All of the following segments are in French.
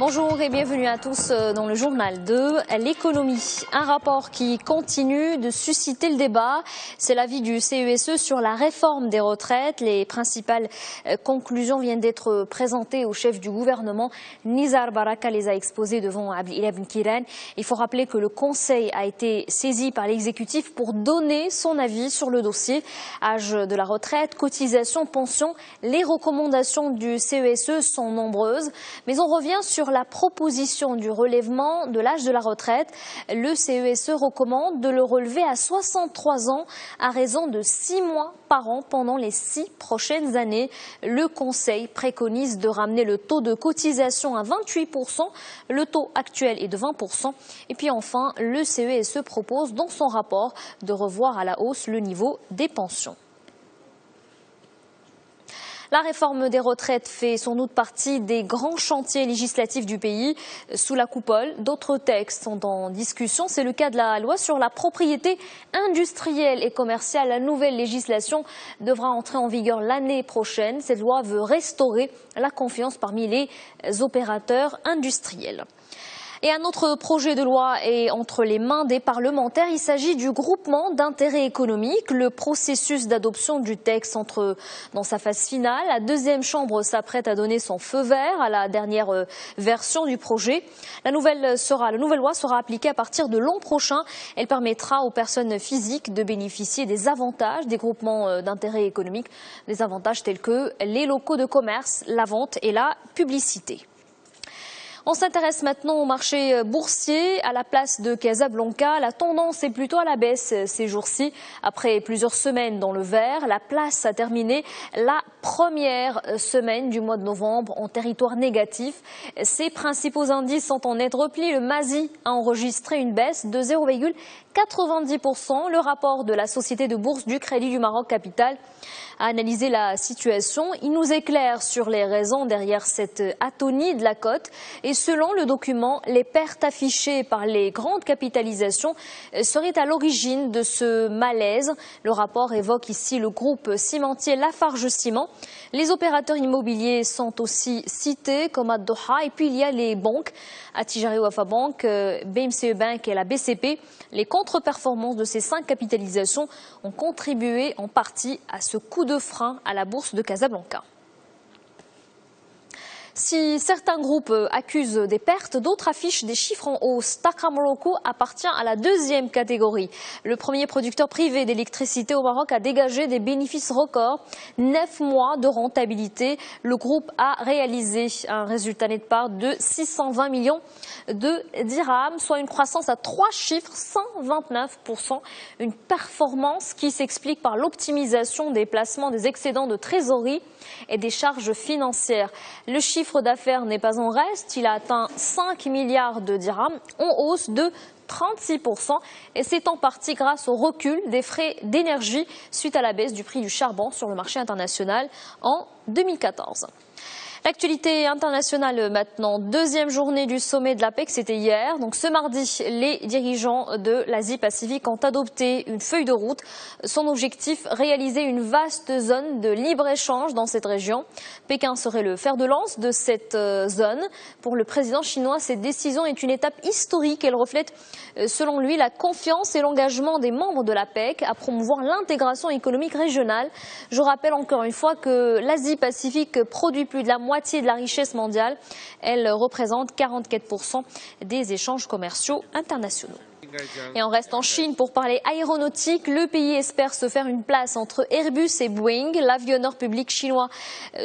Bonjour et bienvenue à tous dans le journal de l'économie. Un rapport qui continue de susciter le débat. C'est l'avis du CESE sur la réforme des retraites. Les principales conclusions viennent d'être présentées au chef du gouvernement. Nizar Baraka les a exposées devant Abdelillah Ben Kiran. Il faut rappeler que le Conseil a été saisi par l'exécutif pour donner son avis sur le dossier. Âge de la retraite, cotisation, pension. Les recommandations du CESE sont nombreuses. Mais on revient sur la proposition du relèvement de l'âge de la retraite. Le CESE recommande de le relever à 63 ans à raison de 6 mois par an pendant les 6 prochaines années. Le Conseil préconise de ramener le taux de cotisation à 28%. Le taux actuel est de 20%. Et puis enfin, le CESE propose dans son rapport de revoir à la hausse le niveau des pensions. La réforme des retraites fait sans doute partie des grands chantiers législatifs du pays. Sous la coupole, d'autres textes sont en discussion. C'est le cas de la loi sur la propriété industrielle et commerciale. La nouvelle législation devra entrer en vigueur l'année prochaine. Cette loi veut restaurer la confiance parmi les opérateurs industriels. Et un autre projet de loi est entre les mains des parlementaires. Il s'agit du groupement d'intérêt économique. Le processus d'adoption du texte entre dans sa phase finale. La deuxième chambre s'apprête à donner son feu vert à la dernière version du projet. La nouvelle loi sera appliquée à partir de l'an prochain. Elle permettra aux personnes physiques de bénéficier des avantages des groupements d'intérêt économique. Des avantages tels que les locaux de commerce, la vente et la publicité. On s'intéresse maintenant au marché boursier. À la place de Casablanca, la tendance est plutôt à la baisse ces jours-ci. Après plusieurs semaines dans le vert, la place a terminé la première semaine du mois de novembre en territoire négatif. Ses principaux indices sont en net repli. Le MASI a enregistré une baisse de 0,90%. Le rapport de la Société de bourse du Crédit du Maroc Capital a analysé la situation. Il nous éclaire sur les raisons derrière cette atonie de la cote. Et selon le document, les pertes affichées par les grandes capitalisations seraient à l'origine de ce malaise. Le rapport évoque ici le groupe cimentier Lafarge Ciment. Les opérateurs immobiliers sont aussi cités comme Ad-Doha. Et puis il y a les banques, Attijari Wafa Bank, BMCE Bank et la BCP. Les contre-performances de ces 5 capitalisations ont contribué en partie à ce coup de frein à la bourse de Casablanca. Si certains groupes accusent des pertes, d'autres affichent des chiffres en hausse. Takra Morocco appartient à la deuxième catégorie. Le premier producteur privé d'électricité au Maroc a dégagé des bénéfices records. 9 mois de rentabilité. Le groupe a réalisé un résultat net part de 620 millions de dirhams, soit une croissance à 3 chiffres, 129%. Une performance qui s'explique par l'optimisation des placements des excédents de trésorerie et des charges financières. Le chiffre d'affaires n'est pas en reste, il a atteint 5 milliards de dirhams, en hausse de 36%, et c'est en partie grâce au recul des frais d'énergie suite à la baisse du prix du charbon sur le marché international en 2014. L'actualité internationale maintenant, deuxième journée du sommet de l'APEC, c'était hier. Donc ce mardi, les dirigeants de l'Asie-Pacifique ont adopté une feuille de route. Son objectif, réaliser une vaste zone de libre-échange dans cette région. Pékin serait le fer de lance de cette zone. Pour le président chinois, cette décision est une étape historique. Elle reflète, selon lui, la confiance et l'engagement des membres de l'APEC à promouvoir l'intégration économique régionale. Je rappelle encore une fois que l'Asie-Pacifique produit plus de la moitié de la richesse mondiale. Elle représente 44% des échanges commerciaux internationaux. Et on reste en Chine pour parler aéronautique. Le pays espère se faire une place entre Airbus et Boeing. L'avionneur public chinois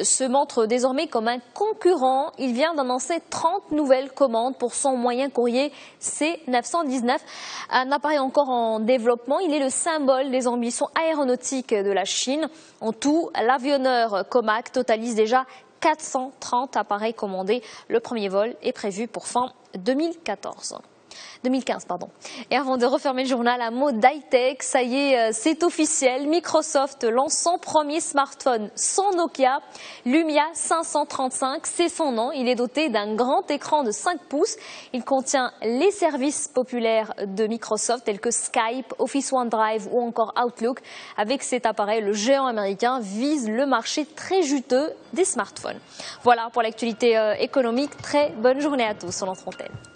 se montre désormais comme un concurrent. Il vient d'annoncer 30 nouvelles commandes pour son moyen courrier C919. Un appareil encore en développement. Il est le symbole des ambitions aéronautiques de la Chine. En tout, l'avionneur Comac totalise déjà 430 appareils commandés. Le premier vol est prévu pour fin 2014. 2015, pardon. Et avant de refermer le journal, un mot d'high-tech. Ça y est, c'est officiel. Microsoft lance son premier smartphone sans Nokia. Lumia 535, c'est son nom. Il est doté d'un grand écran de 5 pouces. Il contient les services populaires de Microsoft tels que Skype, Office OneDrive ou encore Outlook. Avec cet appareil, le géant américain vise le marché très juteux des smartphones. Voilà pour l'actualité économique. Très bonne journée à tous sur notre antenne.